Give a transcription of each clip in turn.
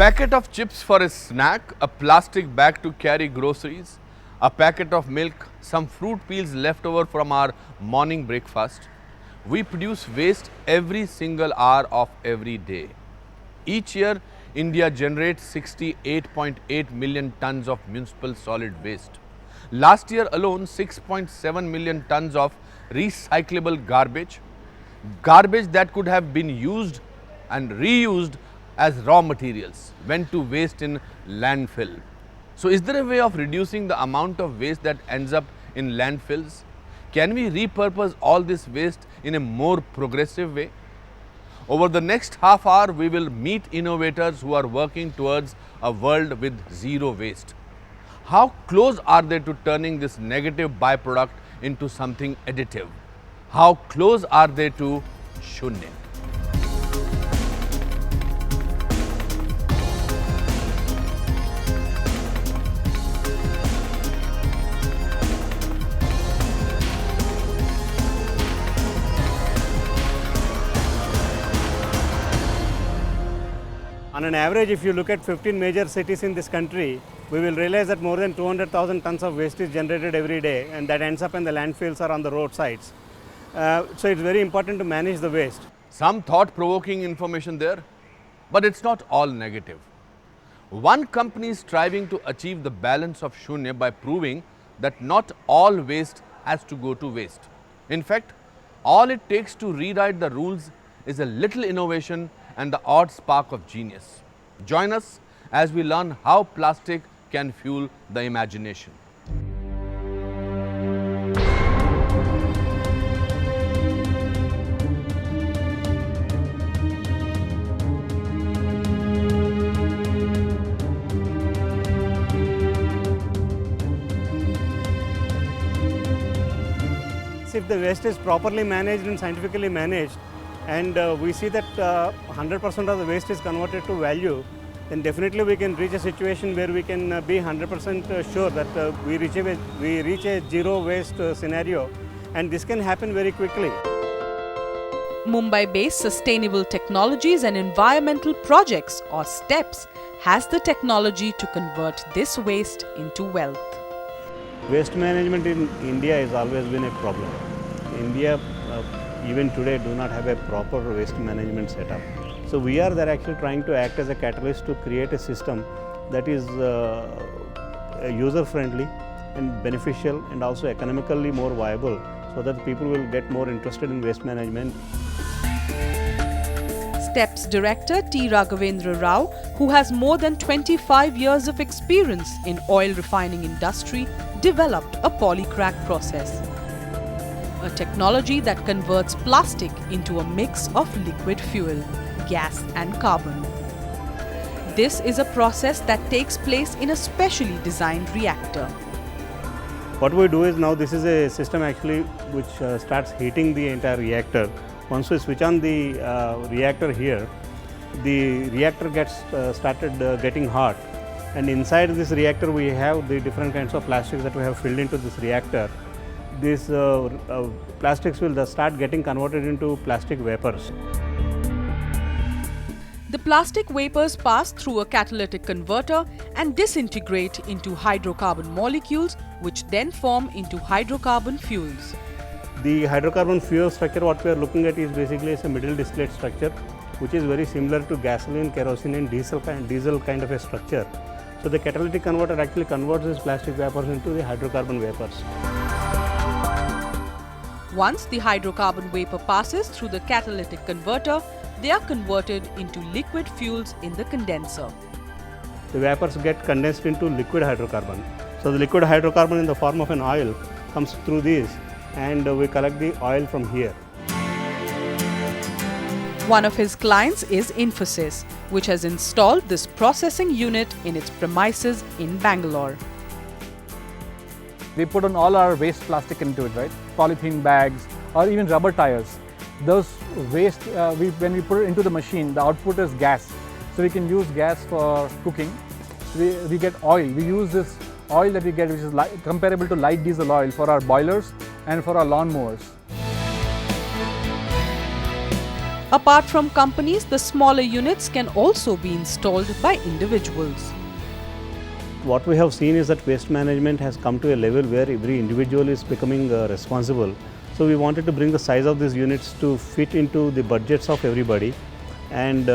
packet of chips for a snack, a plastic bag to carry groceries, a packet of milk, some fruit peels left over from our morning breakfast. We produce waste every single hour of every day. Each year, India generates 68.8 million tons of municipal solid waste. Last year alone, 6.7 million tons of recyclable garbage that could have been used and reused as raw materials, went to waste in landfill. So is there a way of reducing the amount of waste that ends up in landfills? Can we repurpose all this waste in a more progressive way? Over the next half hour, we will meet innovators who are working towards a world with zero waste. How close are they to turning this negative byproduct into something additive? How close are they to Shunya? On an average, if you look at 15 major cities in this country, we will realize that more than 200,000 tons of waste is generated every day, and that ends up in the landfills or on the roadsides. So it's very important to manage the waste. Some thought-provoking information there, but it's not all negative. One company is striving to achieve the balance of Shunya by proving that not all waste has to go to waste. In fact, all it takes to rewrite the rules is a little innovation and the odd spark of genius. Join us as we learn how plastic can fuel the imagination. If the waste is properly managed and scientifically managed, and we see that 100% of the waste is converted to value, then definitely we can reach a situation where we can be 100% sure that we reach a zero waste scenario, and this can happen very quickly. Mumbai-based Sustainable Technologies and Environmental Projects, or STEPS, has the technology to convert this waste into wealth. Waste management in India has always been a problem. India even today do not have a proper waste management setup. So we are there actually trying to act as a catalyst to create a system that is user friendly and beneficial and also economically more viable, so that people will get more interested in waste management. STEPS Director T. Raghavendra Rao, who has more than 25 years of experience in oil refining industry, developed a polycrack process, a technology that converts plastic into a mix of liquid fuel, gas and carbon. This is a process that takes place in a specially designed reactor. What we do is, now this is a system actually which starts heating the entire reactor. Once we switch on the reactor here, the reactor gets started getting hot, and inside this reactor we have the different kinds of plastics that we have filled into this reactor. These plastics will start getting converted into plastic vapors. The plastic vapors pass through a catalytic converter and disintegrate into hydrocarbon molecules, which then form into hydrocarbon fuels. The hydrocarbon fuel structure what we are looking at is basically a middle distillate structure, which is very similar to gasoline, kerosene and diesel kind of a structure. So the catalytic converter actually converts these plastic vapors into the hydrocarbon vapors. Once the hydrocarbon vapor passes through the catalytic converter, they are converted into liquid fuels in the condenser. The vapors get condensed into liquid hydrocarbon. So the liquid hydrocarbon in the form of an oil comes through these, and we collect the oil from here. One of his clients is Infosys, which has installed this processing unit in its premises in Bangalore. We put on all our waste plastic into it, right? Polythene bags or even rubber tires. Those waste, when we put it into the machine, the output is gas. So we can use gas for cooking. We get oil. We use this oil that we get, which is comparable to light diesel oil, for our boilers and for our lawn mowers. Apart from companies, the smaller units can also be installed by individuals. What we have seen is that waste management has come to a level where every individual is becoming responsible. So we wanted to bring the size of these units to fit into the budgets of everybody and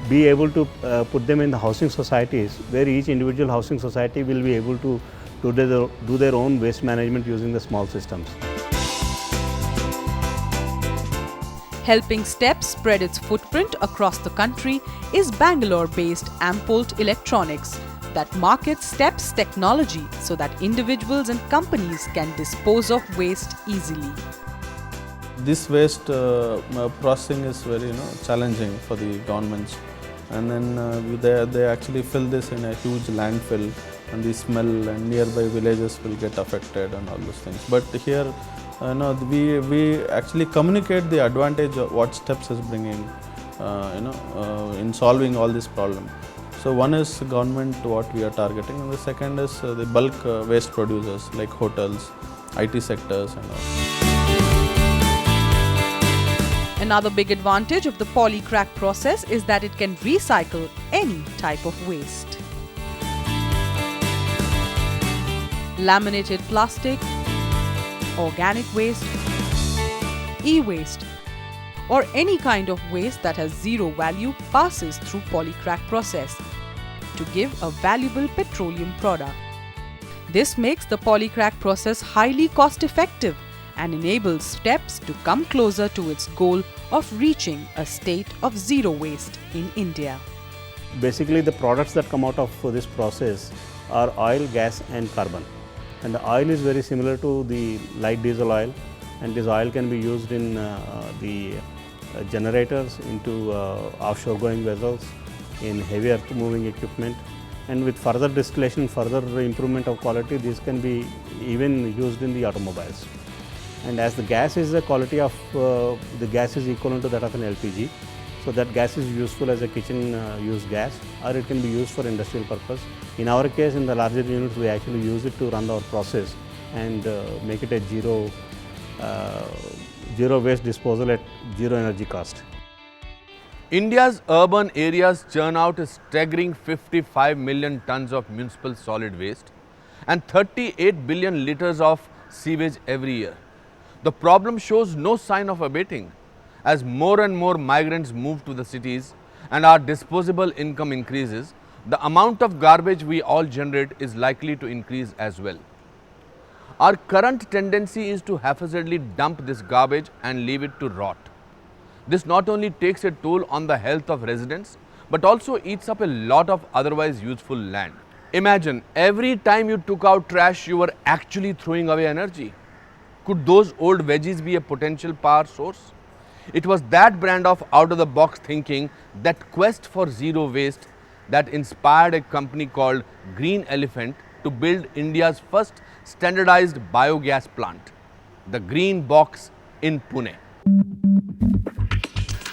be able to put them in the housing societies where each individual housing society will be able to do their own waste management using the small systems. Helping STEPS spread its footprint across the country is Bangalore-based Ampolt Electronics that markets STEPS technology so that individuals and companies can dispose of waste easily. This waste processing is very challenging for the governments, and then they actually fill this in a huge landfill, and the smell and nearby villages will get affected and all those things. But here, we actually communicate the advantage of what STEPS is bringing, in solving all this problem. So one is government, what we are targeting, and the second is the bulk waste producers like hotels, IT sectors and all. Another big advantage of the polycrack process is that it can recycle any type of waste. Laminated plastic, organic waste, e-waste, or any kind of waste that has zero value passes through polycrack process to give a valuable petroleum product. This makes the polycrack process highly cost-effective and enables STEPS to come closer to its goal of reaching a state of zero waste in India. Basically, the products that come out of this process are oil, gas and carbon. And the oil is very similar to the light diesel oil, and this oil can be used in the generators, into offshore going vessels, in heavy earth moving equipment, and with further distillation, further improvement of quality, this can be even used in the automobiles. And as the gas is the quality of the gas is equivalent to that of an LPG, so that gas is useful as a kitchen use gas, or it can be used for industrial purpose. In our case, in the larger units, we actually use it to run our process and make it a zero waste disposal at zero energy cost. India's urban areas churn out a staggering 55 million tons of municipal solid waste and 38 billion litres of sewage every year. The problem shows no sign of abating. As more and more migrants move to the cities and our disposable income increases, the amount of garbage we all generate is likely to increase as well. Our current tendency is to haphazardly dump this garbage and leave it to rot. This not only takes a toll on the health of residents, but also eats up a lot of otherwise useful land. Imagine every time you took out trash, you were actually throwing away energy. Could those old veggies be a potential power source? It was that brand of out-of-the-box thinking, that quest for zero waste, that inspired a company called Green Elephant to build India's first standardized biogas plant, the Green Box in Pune.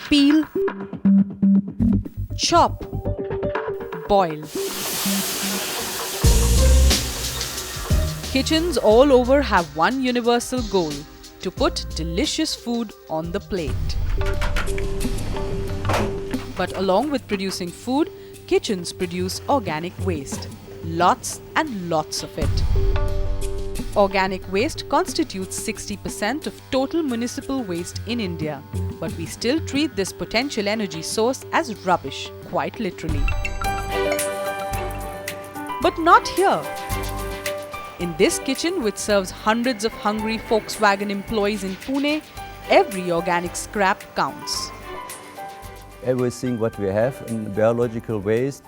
Peel, chop, boil. Kitchens all over have one universal goal: to put delicious food on the plate. But along with producing food, kitchens produce organic waste. Lots and lots of it. Organic waste constitutes 60% of total municipal waste in India, but we still treat this potential energy source as rubbish, quite literally. But not here. In this kitchen, which serves hundreds of hungry Volkswagen employees in Pune, every organic scrap counts. Everything what we have in biological waste,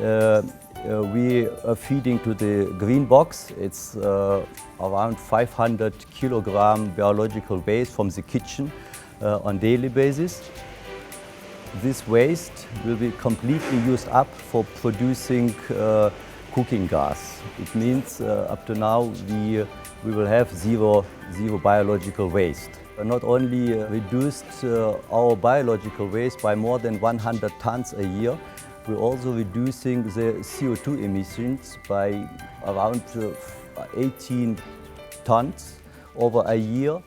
we are feeding to the green box. It's around 500 kilogram biological waste from the kitchen on daily basis. This waste will be completely used up for producing cooking gas. It means up to now we will have zero biological waste. Not only reduced our biological waste by more than 100 tons a year, we're also reducing the CO2 emissions by around 18 tons over a year.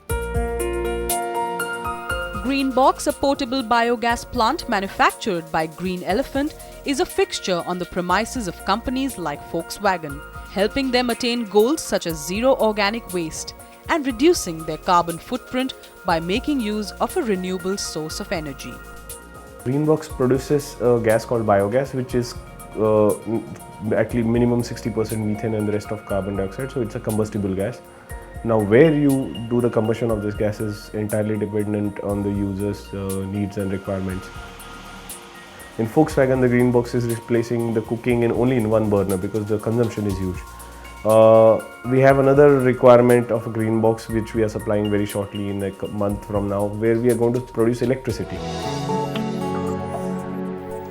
Greenbox, a portable biogas plant manufactured by Green Elephant, is a fixture on the premises of companies like Volkswagen, helping them attain goals such as zero organic waste and reducing their carbon footprint by making use of a renewable source of energy. Greenbox produces a gas called biogas, which is actually minimum 60% methane and the rest of carbon dioxide, so it's a combustible gas. Now, where you do the combustion of this gas is entirely dependent on the user's needs and requirements. In Volkswagen, the Greenbox is replacing the cooking only in one burner because the consumption is huge. We have another requirement of a Greenbox which we are supplying very shortly in a month from now, where we are going to produce electricity.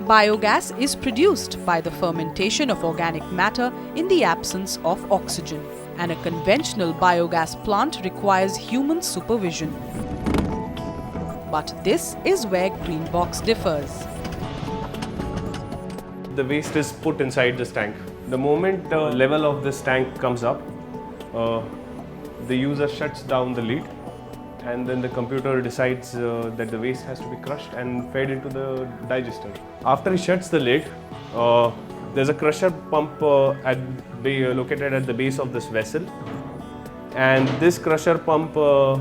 Biogas is produced by the fermentation of organic matter in the absence of oxygen, and a conventional biogas plant requires human supervision. But this is where Greenbox differs. The waste is put inside this tank. The moment the level of this tank comes up, the user shuts down the lid, and then the computer decides that the waste has to be crushed and fed into the digester. After he shuts the lid, there's a crusher pump located at the base of this vessel, and this crusher pump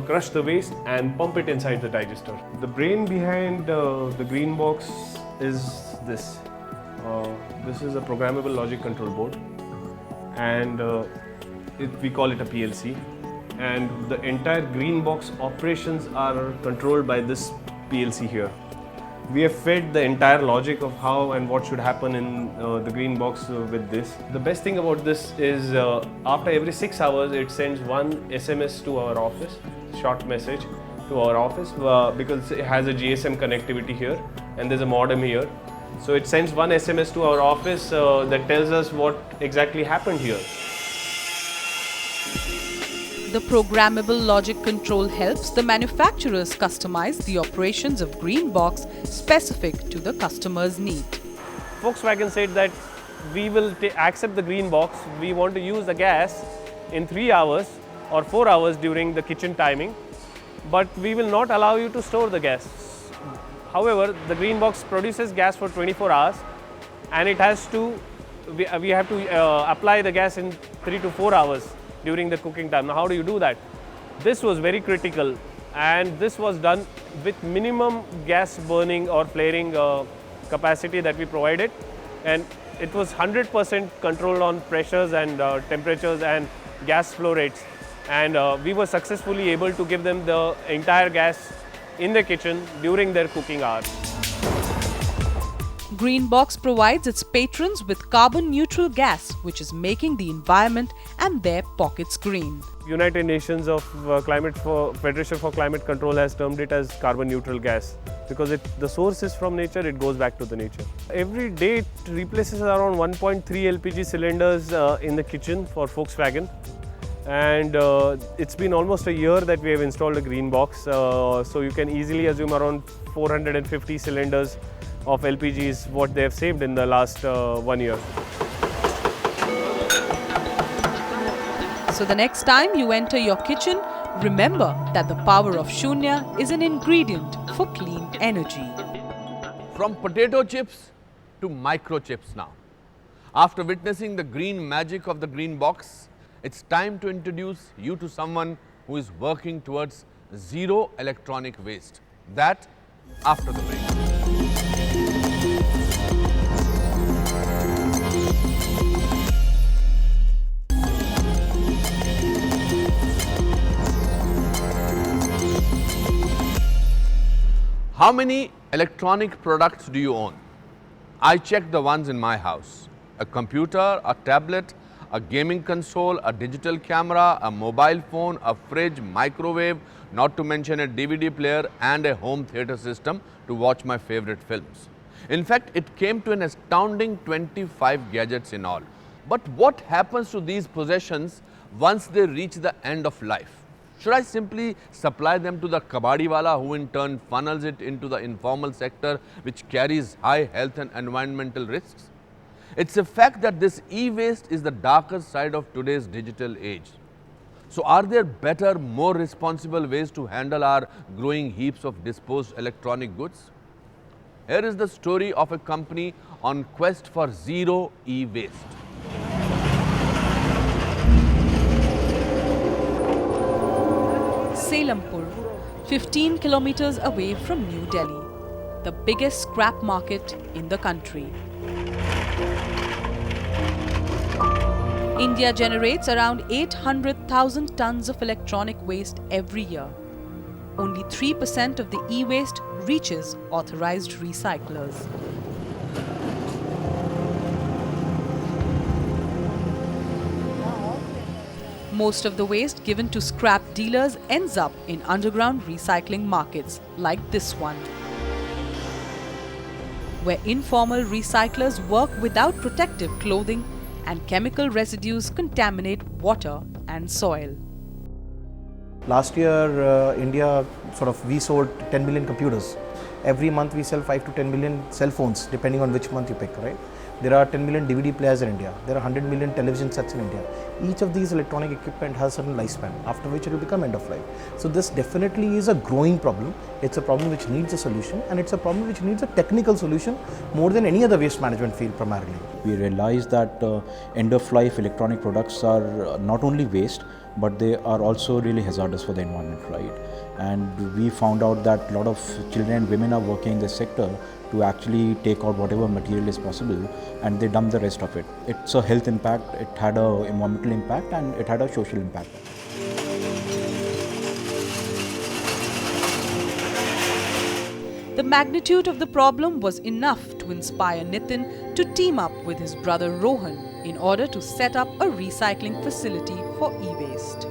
crush the waste and pump it inside the digester. The brain behind the Greenbox is this. This is a programmable logic control board, and we call it a PLC. And the entire Greenbox operations are controlled by this PLC here. We have fed the entire logic of how and what should happen in the Greenbox with this. The best thing about this is after every 6 hours it sends one SMS to our office, short message to our office, because it has a GSM connectivity here and there's a modem here. So it sends one SMS to our office that tells us what exactly happened here. The programmable logic control helps the manufacturers customize the operations of Greenbox specific to the customer's need. Volkswagen said that we will accept the Greenbox. We want to use the gas in 3 hours or 4 hours during the kitchen timing, but we will not allow you to store the gas. However, the Greenbox produces gas for 24 hours, and it has to, we have to apply the gas in 3 to 4 hours during the cooking time. Now, how do you do that? This was very critical, and this was done with minimum gas burning or flaring capacity that we provided, and it was 100% controlled on pressures and temperatures and gas flow rates, and we were successfully able to give them the entire gas in the kitchen during their cooking hours. Greenbox provides its patrons with carbon-neutral gas, which is making the environment and their pockets green. United Nations of Federation for Climate Control has termed it as carbon-neutral gas because the source is from nature, it goes back to the nature. Every day it replaces around 1.3 LPG cylinders in the kitchen for Volkswagen. And it's been almost a year that we have installed a Greenbox, so you can easily assume around 450 cylinders of LPG is what they have saved in the last 1 year. So the next time you enter your kitchen, remember that the power of Shunya is an ingredient for clean energy. From potato chips to microchips now. After witnessing the green magic of the Greenbox, it's time to introduce you to someone who is working towards zero electronic waste. That after the break. How many electronic products do you own? I checked the ones in my house. A computer, a tablet, a gaming console, a digital camera, a mobile phone, a fridge, microwave, not to mention a DVD player and a home theatre system to watch my favorite films. In fact, it came to an astounding 25 gadgets in all. But what happens to these possessions once they reach the end of life? Should I simply supply them to the kabadiwala, who in turn funnels it into the informal sector, which carries high health and environmental risks? It's a fact that this e-waste is the darker side of today's digital age. So are there better, more responsible ways to handle our growing heaps of disposed electronic goods? Here is the story of a company on quest for zero e-waste. Selampur, 15 kilometers away from New Delhi, the biggest scrap market in the country. India generates around 800,000 tons of electronic waste every year. Only 3% of the e-waste reaches authorized recyclers. Most of the waste given to scrap dealers ends up in underground recycling markets like this one, where informal recyclers work without protective clothing and chemical residues contaminate water and soil. Last year, India we sold 10 million computers. Every month we sell 5 to 10 million cell phones, depending on which month you pick, right? There are 10 million DVD players in India. There are 100 million television sets in India. Each of these electronic equipment has a certain lifespan, after which it will become end of life. So this definitely is a growing problem. It's a problem which needs a solution, and it's a problem which needs a technical solution more than any other waste management field primarily. We realize that end-of-life electronic products are not only waste, but they are also really hazardous for the environment, right? And we found out that a lot of children and women are working in this sector to actually take out whatever material is possible, and they dump the rest of it. It's a health impact, it had an environmental impact, and it had a social impact. The magnitude of the problem was enough to inspire Nitin to team up with his brother Rohan in order to set up a recycling facility for e-waste.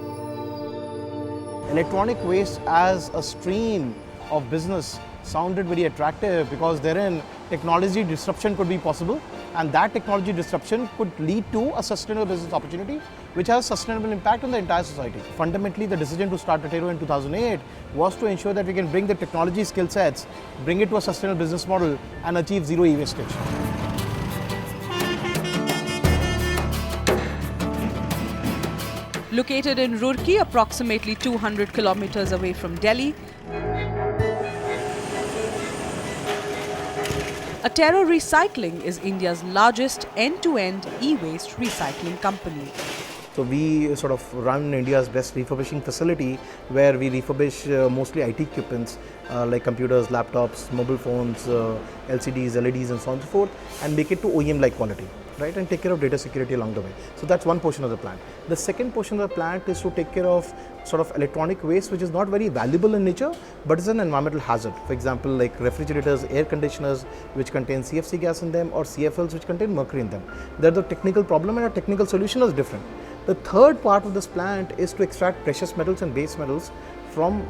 Electronic waste as a stream of business sounded very attractive because therein technology disruption could be possible, and that technology disruption could lead to a sustainable business opportunity which has sustainable impact on the entire society. Fundamentally, the decision to start Attero in 2008 was to ensure that we can bring the technology skill sets, bring it to a sustainable business model and achieve zero e-wastage. Located in Roorkee, approximately 200 kilometers away from Delhi, Attero Recycling is India's largest end-to-end e-waste recycling company. So we run India's best refurbishing facility, where we refurbish mostly IT equipments like computers, laptops, mobile phones, LCDs, LEDs and so on and so forth, and make it to OEM-like quality, right, and take care of data security along the way. So that's one portion of the plant. The second portion of the plant is to take care of electronic waste which is not very valuable in nature, but is an environmental hazard. For example, like refrigerators, air conditioners which contain CFC gas in them, or CFLs which contain mercury in them. They're the technical problem, and our technical solution is different. The third part of this plant is to extract precious metals and base metals from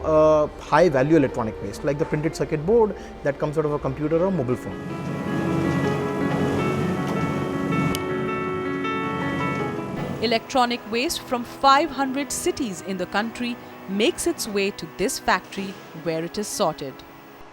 high value electronic waste, like the printed circuit board that comes out of a computer or mobile phone. Electronic waste from 500 cities in the country makes its way to this factory where it is sorted.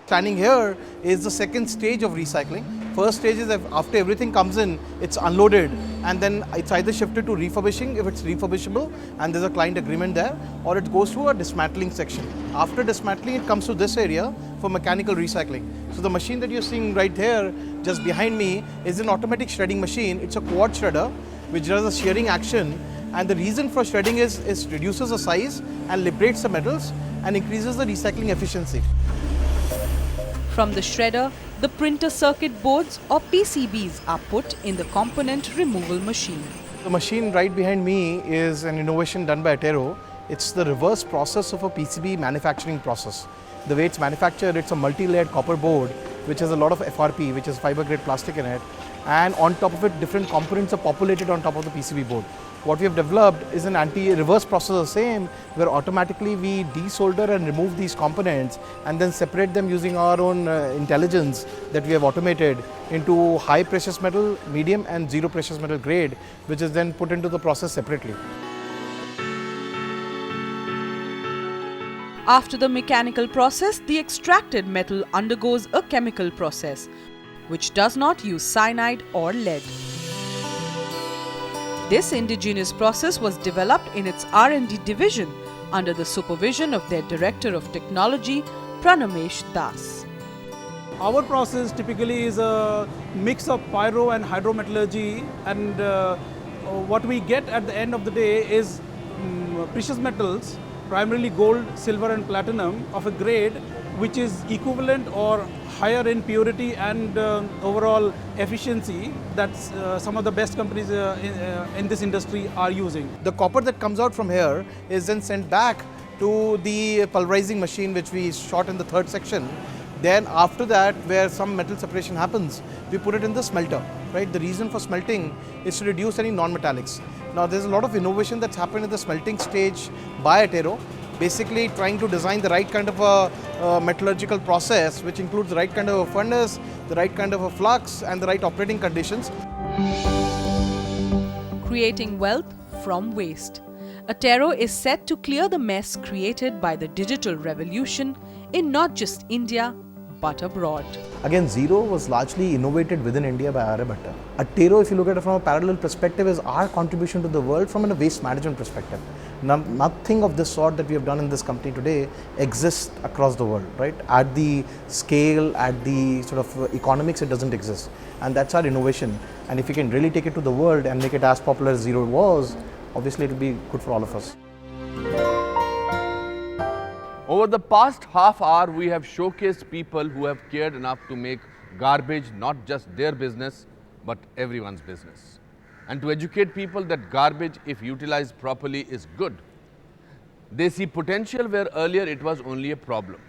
Standing here is the second stage of recycling. First stage is after everything comes in, it's unloaded, and then it's either shifted to refurbishing if it's refurbishable and there's a client agreement there, or it goes to a dismantling section. After dismantling, it comes to this area for mechanical recycling. So the machine that you're seeing right here, just behind me, is an automatic shredding machine. It's a quad shredder which does a shearing action, and the reason for shredding is reduces the size and liberates the metals and increases the recycling efficiency. From the shredder, the printer circuit boards or PCBs are put in the component removal machine. The machine right behind me is an innovation done by Attero. It's the reverse process of a PCB manufacturing process. The way it's manufactured, it's a multi-layered copper board which has a lot of FRP, which is fiber grade plastic in it, and on top of it different components are populated on top of the PCB board. What we have developed is an anti-reverse process the same, where automatically we desolder and remove these components and then separate them using our own intelligence that we have automated into high precious metal, medium and zero precious metal grade, which is then put into the process separately. After the mechanical process, the extracted metal undergoes a chemical process, which does not use cyanide or lead. This indigenous process was developed in its R&D division under the supervision of their Director of Technology, Pranamesh Das. Our process typically is a mix of pyro and hydrometallurgy, and what we get at the end of the day is precious metals, primarily gold, silver and platinum of a grade which is equivalent or higher in purity and overall efficiency that some of the best companies in this industry are using. The copper that comes out from here is then sent back to the pulverizing machine which we shot in the third section. Then after that, where some metal separation happens, we put it in the smelter, right? The reason for smelting is to reduce any non-metallics. Now there's a lot of innovation that's happened in the smelting stage by Attero, basically trying to design the right kind of a metallurgical process which includes the right kind of a furnace, the right kind of a flux and the right operating conditions. Creating wealth from waste. Attero is set to clear the mess created by the digital revolution in not just India but abroad. Again, Zero was largely innovated within India by Aryabhatta. Attero, if you look at it from a parallel perspective, is our contribution to the world from a waste management perspective. Nothing of this sort that we have done in this company today exists across the world, right? At the scale, at the sort of economics, it doesn't exist. And that's our innovation. And if we can really take it to the world and make it as popular as Zero was, obviously it will be good for all of us. Over the past half hour, we have showcased people who have cared enough to make garbage not just their business, but everyone's business. And to educate people that garbage, if utilized properly, is good. They see potential where earlier it was only a problem.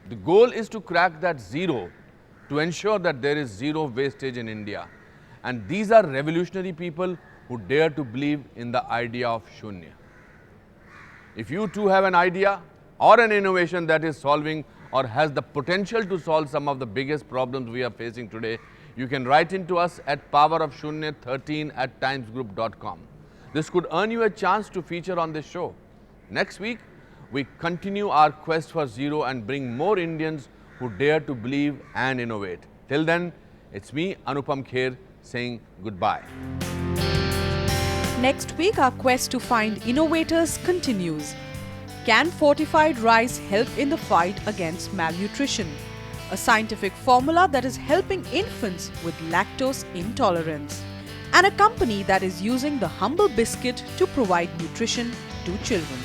The goal is to crack that zero, to ensure that there is zero wastage in India. And these are revolutionary people who dare to believe in the idea of Shunya. If you too have an idea or an innovation that is solving or has the potential to solve some of the biggest problems we are facing today, you can write into us at powerofshunya13@timesgroup.com. This could earn you a chance to feature on this show. Next week, we continue our quest for zero and bring more Indians who dare to believe and innovate. Till then, it's me, Anupam Kher, saying goodbye. Next week, our quest to find innovators continues. Can fortified rice help in the fight against malnutrition? A scientific formula that is helping infants with lactose intolerance. And a company that is using the humble biscuit to provide nutrition to children.